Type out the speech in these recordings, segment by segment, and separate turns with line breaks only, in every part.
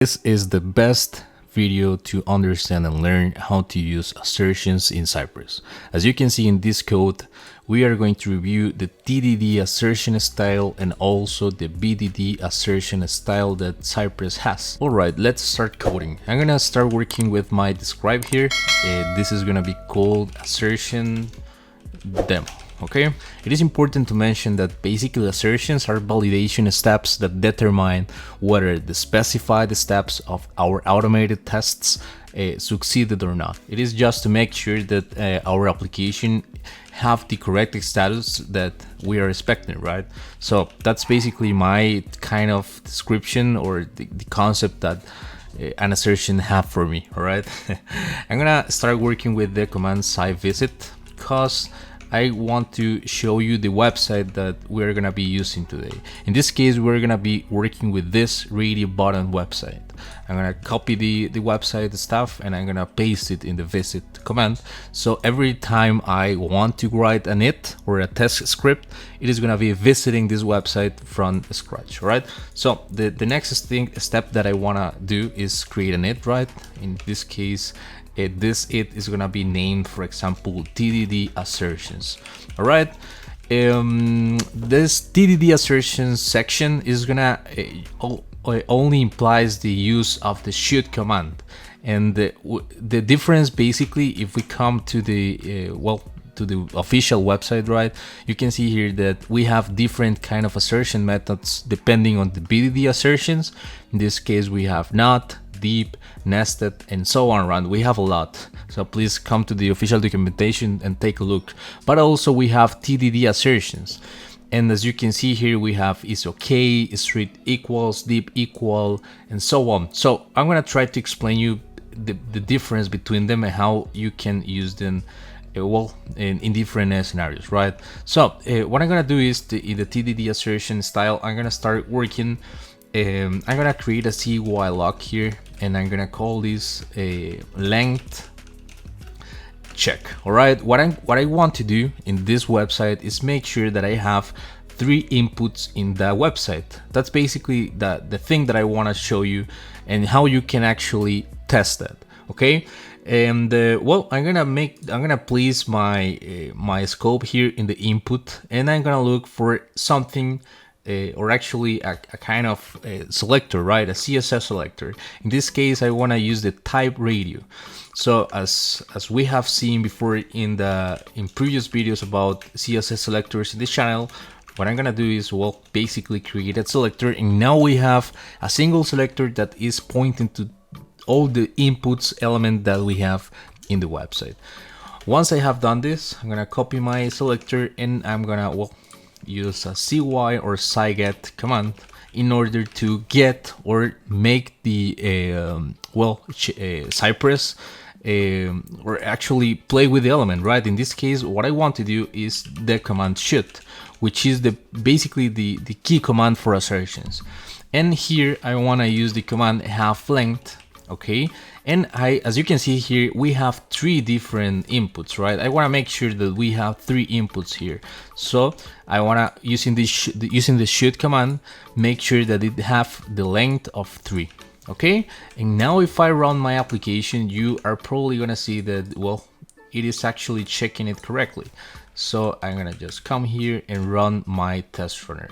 This is the best video to understand and learn how to use assertions in Cypress. As you can see in this code, we are going to review the TDD assertion style and also the BDD assertion style that Cypress has. Alright, let's start coding. I'm gonna start working with my describe here. This is gonna be called assertion demo. Okay, it is important to mention that basically assertions are validation steps that determine whether the specified steps of our automated tests succeeded or not. It is just to make sure that our application have the correct status that we are expecting, right? So that's basically my kind of description or the concept that an assertion have for me. All right, I'm gonna start working with the command CYPRESS because I want to show you the website that we're gonna be using today. In this case, we're gonna be working with this radio button website. I'm gonna copy the website stuff and I'm gonna paste it in the visit command. So every time I want to write an it or a test script, it is gonna be visiting this website from scratch, right? So the next step that I wanna do is create an it, right? In this case, this it is gonna be named, for example, TDD Assertions. All right, this TDD Assertions section is gonna only implies the use of the should command, and the difference basically, if we come to the to the official website, right, you can see here that we have different kind of assertion methods depending on the BDD assertions. In this case, we have not, deep, nested, and so on, right? We have a lot, so please come to the official documentation and take a look. But also we have TDD assertions, and as you can see here, we have is okay, strict equals, deep equal, and so on. So I'm gonna try to explain you the difference between them and how you can use them in different scenarios, right? So what I'm gonna do is in the TDD assertion style, I'm gonna start working. I'm gonna create a CY lock here, and I'm gonna call this a length check. All right, what I want to do in this website is make sure that I have 3 inputs in the website. That's basically the thing that I want to show you and how you can actually test that. Okay, and well, I'm gonna place my my scope here in the input, and I'm gonna look for something. Or actually a kind of selector, right? A CSS selector. In this case, I want to use the type radio. So as we have seen before in previous videos about CSS selectors in this channel, what I'm gonna do is, well, basically create a selector, and now we have a single selector that is pointing to all the inputs element that we have in the website. Once I have done this, I'm gonna copy my selector, and I'm gonna, well, use a cy or cyget command in order to get or make the Cypress or actually play with the element, right? In this case, what I want to do is the command should, which is basically the key command for assertions. And here I want to use the command have length. Okay, and as you can see here, we have 3 different inputs, right? I want to make sure that we have 3 inputs here. So I want to, using the should command, make sure that it have the length of 3. Okay, and now if I run my application, you are probably gonna see that, well, it is actually checking it correctly. So I'm gonna just come here and run my test runner.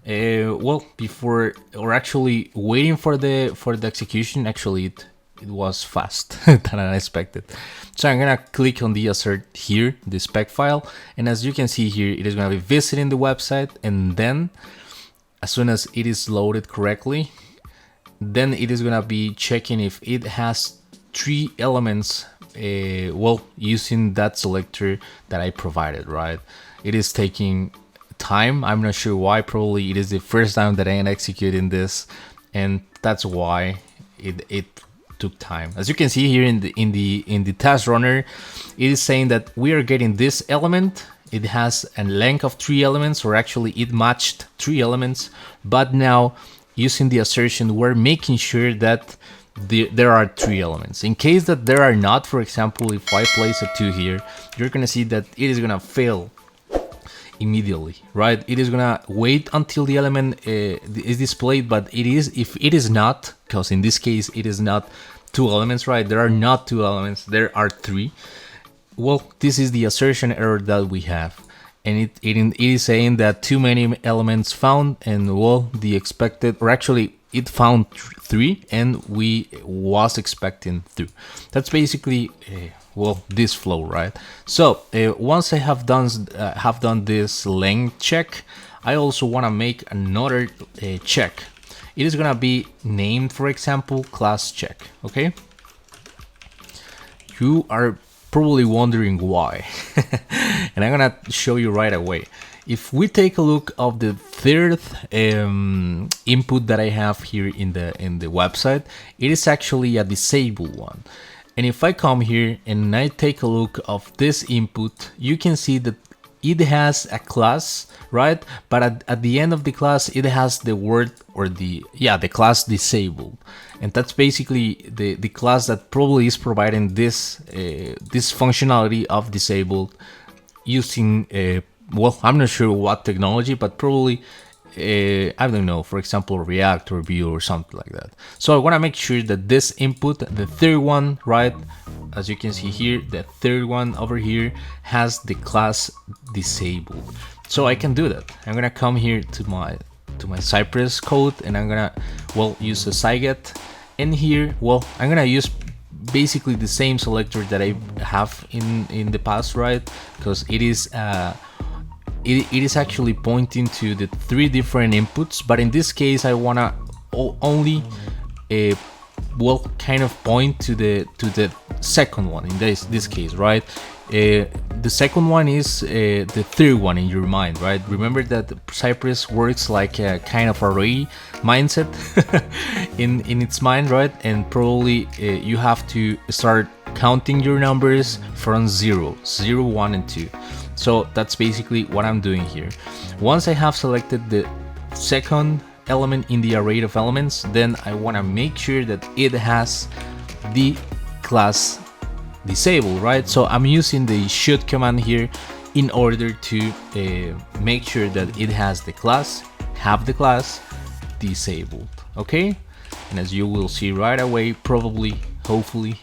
Well, before, or actually waiting for the execution, actually it was fast than I expected. So I'm gonna click on the assert here, the spec file, and as you can see here, it is gonna be visiting the website, and then as soon as it is loaded correctly, then it is gonna be checking if it has 3 elements, well, using that selector that I provided, right? It is taking time. I'm not sure why. Probably it is the first time that I am executing this, and that's why it took time. As you can see here in the test runner, it is saying that we are getting this element. It has a length of 3 elements, or actually it matched 3 elements, but now using the assertion, we're making sure that there are 3 elements. In case that there are not, for example, if I place a 2 here, you're gonna see that it is gonna fail immediately, right? It is gonna wait until the element is displayed, but if it is not, because in this case it is not two elements, right? There are not two elements, there are three. Well, this is the assertion error that we have, and it is saying that too many elements found, and well, the expected, or actually it found 3 and we was expecting 2. That's basically well, this flow, right? So once I have done this length check, I also want to make another check. It is gonna be named, for example, class check. Okay, you are probably wondering why, and I'm gonna show you right away. If we take a look of the third input that I have here in the website, it is actually a disabled one. And if I come here and I take a look of this input, you can see that it has a class, right? But at the end of the class, it has the word, or the class disabled. And that's basically the class that probably is providing this functionality of disabled using well, I'm not sure what technology, but probably I don't know, for example, React or Vue or something like that. So I want to make sure that this input, the third one, right, as you can see here, the third one over here has the class disabled. So I can do that. I'm gonna come here to my Cypress code, and I'm gonna, well, use a Cyget, and here, well, I'm gonna use basically the same selector that I have in the past, right? Because it is it is actually pointing to the 3 different inputs, but in this case I wanna only well, kind of point to the second one in this case, right? The second one is the third one in your mind, right? Remember that Cypress works like a kind of array mindset in its mind, right? And probably you have to start counting your numbers from 0, 1, and 2. So that's basically what I'm doing here. Once I have selected the second element in the array of elements, then I want to make sure that it has the class disabled, right? So I'm using the should command here in order to make sure that it has the class, disabled. Okay, and as you will see right away, probably, hopefully,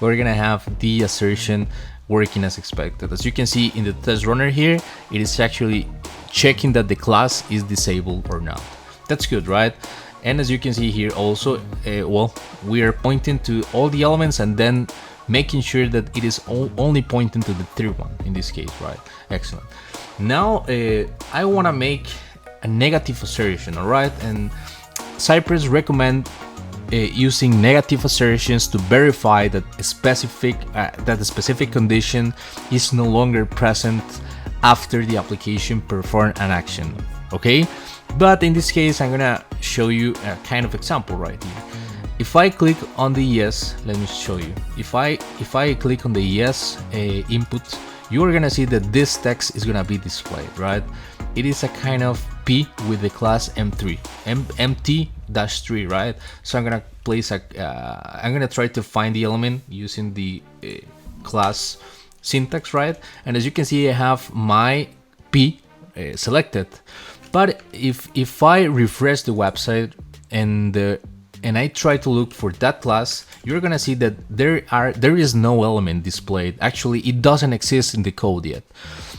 we're gonna have the assertion working as expected. As you can see in the test runner here, it is actually checking that the class is disabled or not. That's good, right? And as you can see here also, well, we are pointing to all the elements and then making sure that it is only pointing to the third one in this case, right? Excellent. Now I want to make a negative assertion, all right? And Cypress recommend using negative assertions to verify that a specific condition is no longer present after the application performed an action. Okay, but in this case I'm gonna show you a kind of example right here. If I click on the yes, let me show you. If I click on the yes input, you are gonna see that this text is gonna be displayed, right? It is a kind of P with the class M3, MT-3, right? So I'm gonna place I'm gonna try to find the element using the class syntax, right? And as you can see, I have my P selected. But if I refresh the website and I try to look for that class, you're gonna see that there is no element displayed. Actually, it doesn't exist in the code yet.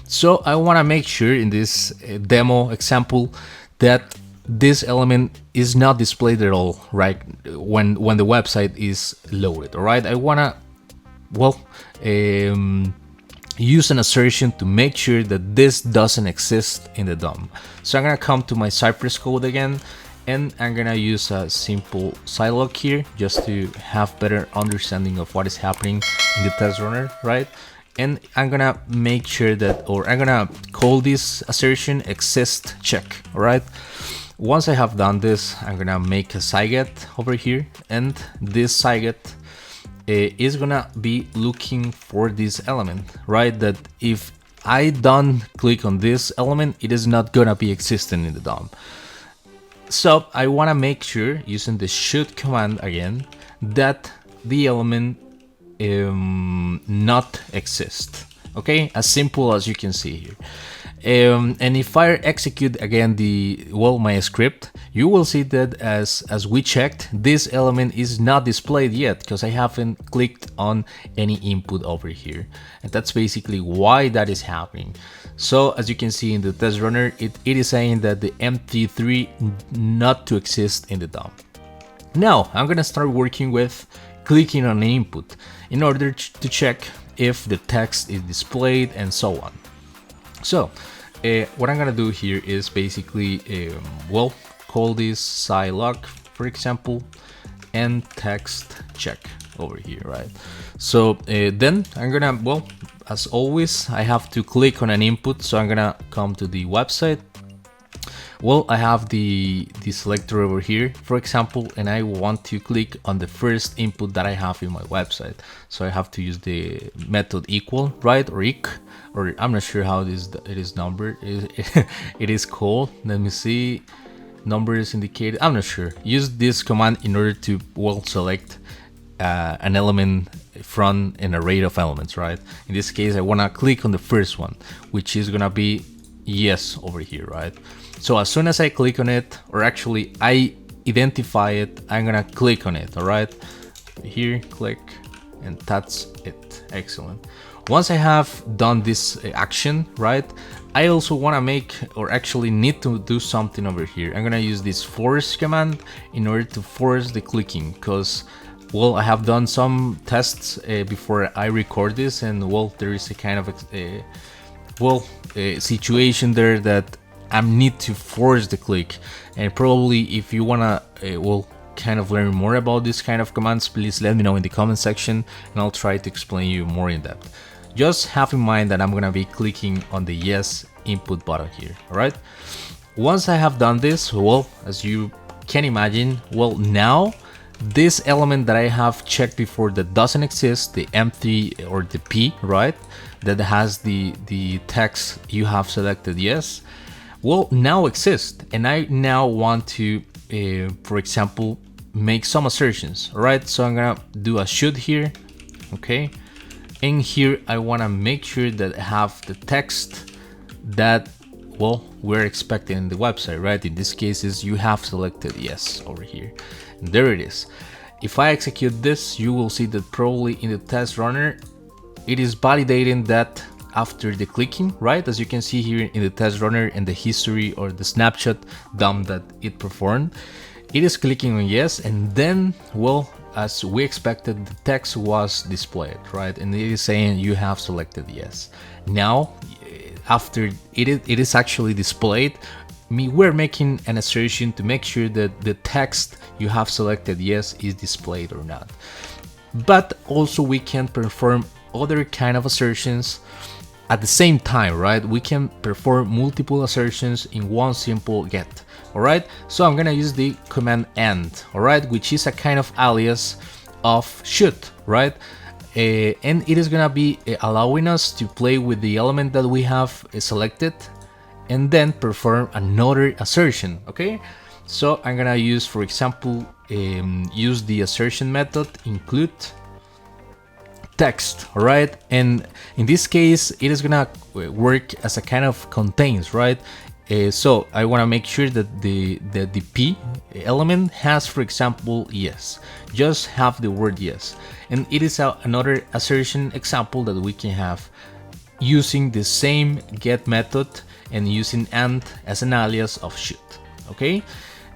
So I want to make sure in this demo example that this element is not displayed at all, right? When the website is loaded. All right, I want to, well, use an assertion to make sure that this doesn't exist in the DOM. So I'm gonna come to my Cypress code again, and I'm gonna use a simple sidelog here just to have better understanding of what is happening in the test runner, right? And I'm gonna make sure that, or I'm gonna call this assertion exist check. All right, once I have done this, I'm gonna make a Cyget over here, and this Cyget is gonna be looking for this element, right? That if I don't click on this element, it is not gonna be existing in the DOM. So I want to make sure, using the should command again, that the element not exist. Okay, as simple as you can see here. And if I execute again my script, you will see that as we checked, this element is not displayed yet because I haven't clicked on any input over here, and that's basically why that is happening. So as you can see in the test runner, it is saying that the MT3 not to exist in the DOM. Now I'm gonna start working with clicking on an input in order to check if the text is displayed and so on. So what I'm gonna do here is basically call this scilog, for example, and text check over here, right? So then I'm gonna, as always, I have to click on an input. So I'm gonna come to the website. I have the selector over here, for example, and I want to click on the first input that I have in my website. So I have to use the method equal, right, or eq, or I'm not sure how it is numbered. It is called. Let me see. Number is indicated. I'm not sure. Use this command in order to select an element from an array of elements, right? In this case, I want to click on the first one, which is gonna be yes over here, right? So as soon as I click on it, or actually I identify it, I'm gonna click on it, all right? Here, click, and that's it. Excellent. Once I have done this action, right, I also want to make, or actually need to do something over here. I'm gonna use this force command in order to force the clicking, because I have done some tests before I record this, and there is a kind of a situation there that I need to force the click. And probably if you wanna kind of learn more about this kind of commands, please let me know in the comment section and I'll try to explain you more in depth. Just have in mind that I'm gonna be clicking on the yes input button here. All right, once I have done this, as you can imagine, now this element that I have checked before that doesn't exist, the empty or the P, right, that has the text you have selected yes, now exists. And I now want to for example make some assertions. All right, so I'm gonna do a should here. Okay, and here I want to make sure that I have the text that we're expecting in the website, right? In this case is you have selected yes over here. And there it is. If I execute this, you will see that probably in the test runner it is validating that after the clicking, right? As you can see here in the test runner and the history or the snapshot dump that it performed, it is clicking on yes, and then as we expected, the text was displayed, right? And it is saying you have selected yes. Now after it is actually displayed, we're making an assertion to make sure that the text you have selected yes is displayed or not. But also we can perform other kind of assertions at the same time, right? We can perform multiple assertions in one simple get. All right, so I'm gonna use the command end, all right, which is a kind of alias of should, right? And it is gonna be allowing us to play with the element that we have selected and then perform another assertion. Okay, so I'm gonna use, for example, use the assertion method include text. All right, and in this case it is gonna work as a kind of contains, right? So I want to make sure that the P element has, for example, yes. Just have the word yes, and it is another assertion example that we can have using the same get method and using and as an alias of should. Okay,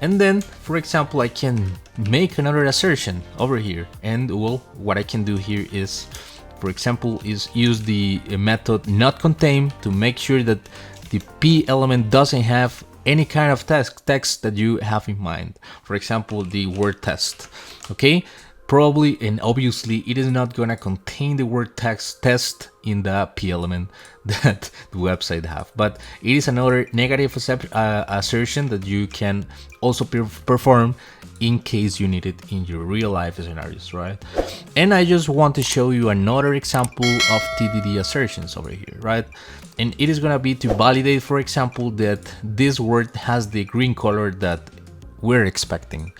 and then for example I can make another assertion over here, and what I can do here is, for example, is use the method not contain to make sure that the P element doesn't have any kind of text that you have in mind. For example, the word test. Okay, probably and obviously it is not gonna contain the word test in the P element that the website have, but it is another negative assertion that you can also perform in case you need it in your real life scenarios, right? And I just want to show you another example of TDD assertions over here, right? And it is gonna be to validate, for example, that this word has the green color that we're expecting.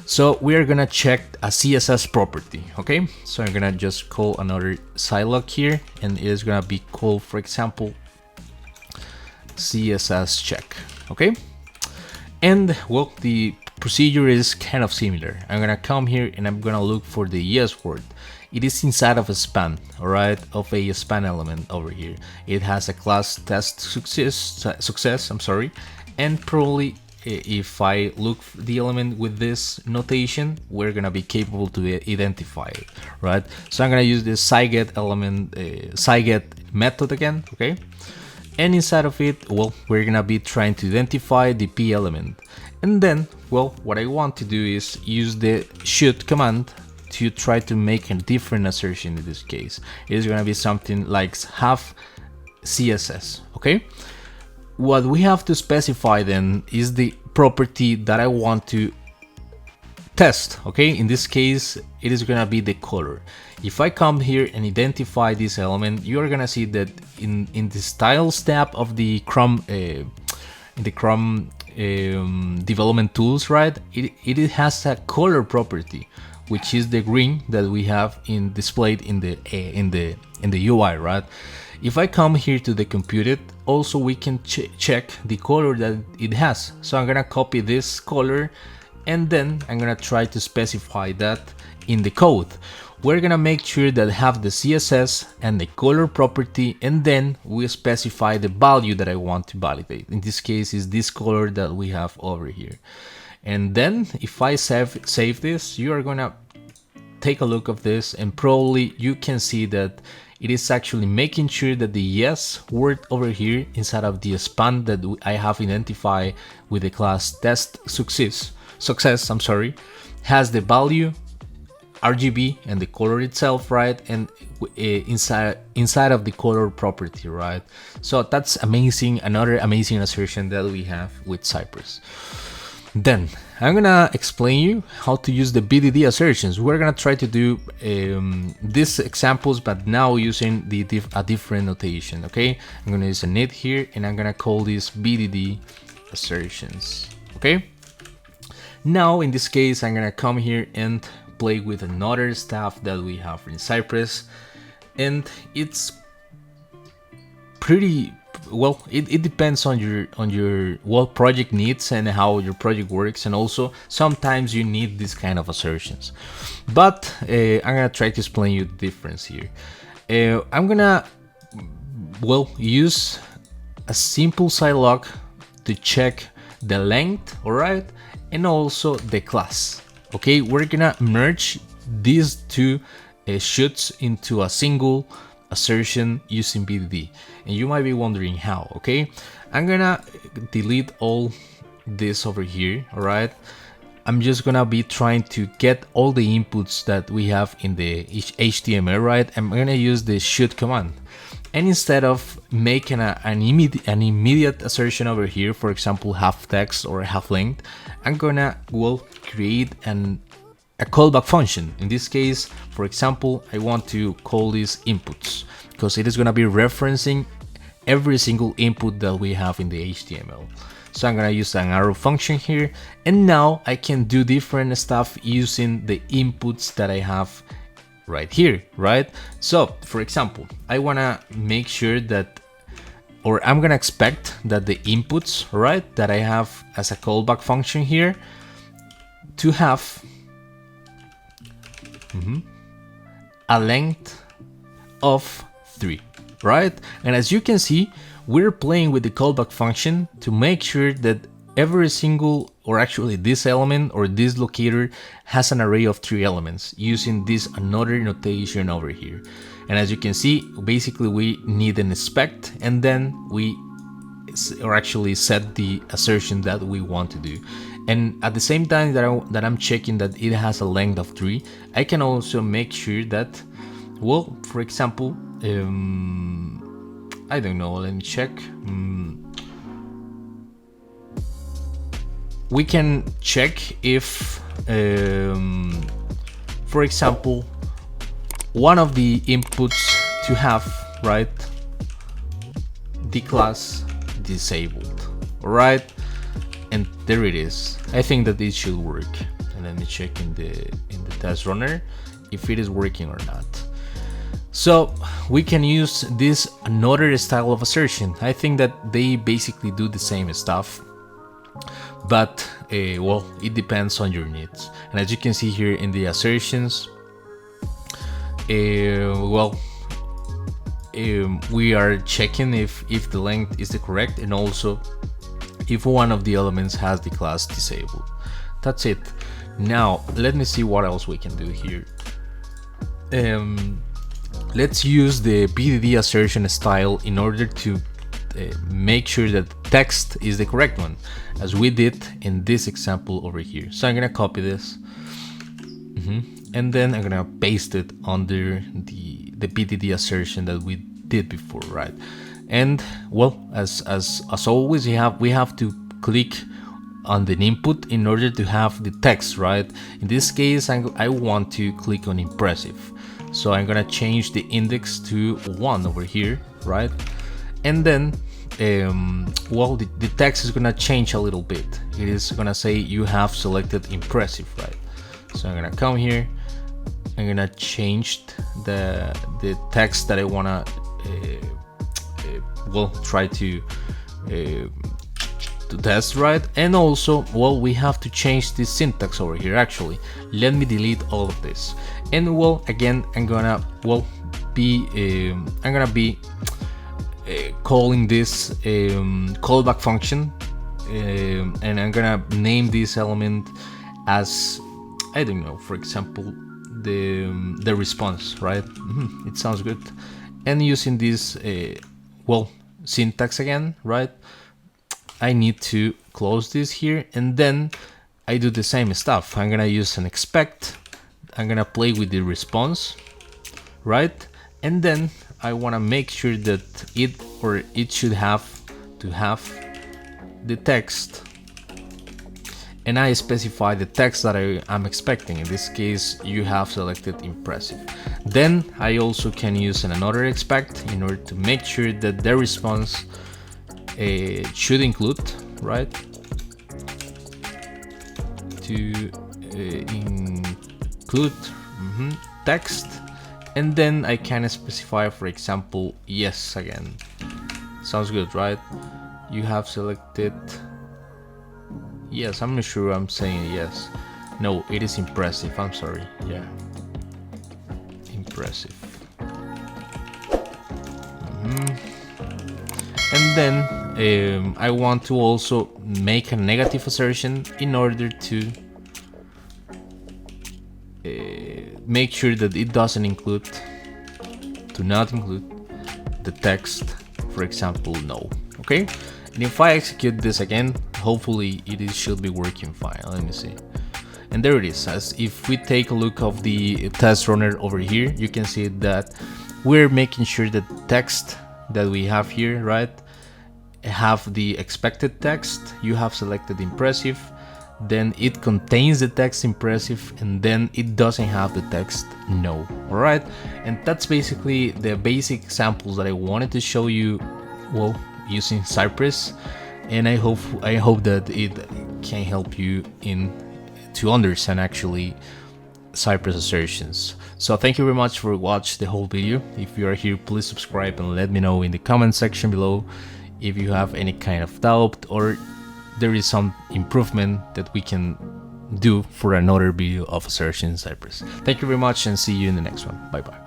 So we are gonna check a CSS property. Okay, so I'm gonna just call another Zilog here, and it is gonna be called, for example, CSS check. Okay, and well, the procedure is kind of similar. I'm gonna come here and I'm gonna look for the yes word. It is inside of a span, all right, of a span element over here. It has a class test success, I'm sorry, and probably if I look the element with this notation, we're gonna be capable to identify it, right? So I'm gonna use this CyGet element, CyGet method again, okay? And inside of it, well, we're gonna be trying to identify the P element. And then, well, what I want to do is use the should command to try to make a different assertion. In this case, it is gonna be something like have CSS, okay? What we have to specify then is the property that I want to test, okay? In this case, it is gonna be the color. If I come here and identify this element, you are gonna see that in the styles tab of the Chrome, development tools, right? It has a color property, which is the green that we have displayed in the UI, right? If I come here to the computed, also we can check the color that it has. So I'm gonna copy this color, and then I'm gonna try to specify that in the code. We're gonna make sure that have the CSS and the color property, and then we specify the value that I want to validate. In this case is this color that we have over here. And then if I save this, you are gonna take a look of this, and probably you can see that it is actually making sure that the yes word over here inside of the span that I have identified with the class test success, I'm sorry, has the value RGB and the color itself, right? And inside of the color property, right? So that's amazing, another amazing assertion that we have with Cypress. Then I'm gonna explain you how to use the TDD assertions. We're gonna try to do these examples, but now using a different notation. Okay, I'm gonna use a init here, and I'm gonna call this TDD assertions. Okay, now in this case, I'm gonna come here and play with another stuff that we have in Cypress, and it's pretty well, it depends on your what project needs and how your project works, and also sometimes you need this kind of assertions. But I'm gonna try to explain you the difference here. I'm gonna use a simple Zilog to check the length, all right, and also the class. Okay, we're gonna merge these two shoulds into a single assertion using TDD, and you might be wondering how. Okay, I'm gonna delete all this over here, all right? I'm just gonna be trying to get all the inputs that we have in the HTML, right? I'm gonna use the should command, and instead of making an immediate assertion over here, for example half text or half length, I'm gonna create a callback function. In this case, for example, I want to call this inputs, because it is going to be referencing every single input that we have in the HTML. So I'm going to use an arrow function here, and now I can do different stuff using the inputs that I have right here, right? So for example, I want to make sure that, or I'm going to expect that the inputs, right, that I have as a callback function here to have a length of 3, right? And as you can see, we're playing with the callback function to make sure that every single, or actually this element or this locator, has an array of 3 elements using this another notation over here. And as you can see, basically we need an expect, and then we actually set the assertion that we want to do. And at the same time that I'm checking that it has a length of 3, I can also make sure that, for example, I don't know, let me check. We can check if, for example, one of the inputs to have, right, the class disabled, all right? And there it is. I think that this should work. and let me check in the test runner if it is working or not. So we can use this another style of assertion. I think that they basically do the same stuff, but well, it depends on your needs. And as you can see here in the assertions, we are checking if the length is the correct, and also if one of the elements has the class disabled. That's it. Now let me see what else we can do here. Let's use the TDD assertion style in order to make sure that text is the correct one, as we did in this example over here. So I'm gonna copy this, and then I'm gonna paste it under the TDD assertion that we did before, right? And well, as always, we have to click on the input in order to have the text, right? In this case, I want to click on impressive, so I'm gonna change the index to 1 over here, right? And then well, the text is gonna change a little bit. It is gonna say you have selected impressive, right? So I'm gonna come here, I'm gonna change the text that I wanna well, try to test, right? And also, well, we have to change the syntax over here. Actually, let me delete all of this, and well, again, I'm gonna be calling this callback function, and I'm gonna name this element as, I don't know, for example, the response, right? It sounds good. And using this well, syntax again, right? I need to close this here, and then I do the same stuff. I'm gonna use an expect, I'm gonna play with the response, right? And then I want to make sure that it should have to have the text, and I specify the text that I'm expecting. In this case, you have selected impressive. Then I also can use another expect in order to make sure that the response should include, right? To include text. And then I can specify, for example, yes again. Sounds good, right? You have selected yes. I'm not sure I'm saying yes. No, it is impressive. I'm sorry. Yeah, impressive. And then I want to also make a negative assertion in order to make sure that it doesn't include, do not include the text, for example, no. Okay, and if I execute this again, hopefully it should be working fine. Let me see. And there it is. As if we take a look of the test runner over here, you can see that we're making sure that the text that we have here, right, have the expected text. You have selected impressive, then it contains the text impressive, and then it doesn't have the text no. All right, and that's basically the basic examples that I wanted to show you, well, using Cypress, and I hope that it can help you to understand actually Cypress assertions. So thank you very much for watching the whole video. If you are here, please subscribe and let me know in the comment section below if you have any kind of doubt or there is some improvement that we can do for another video of assertion in Cypress. Thank you very much and see you in the next one. Bye bye.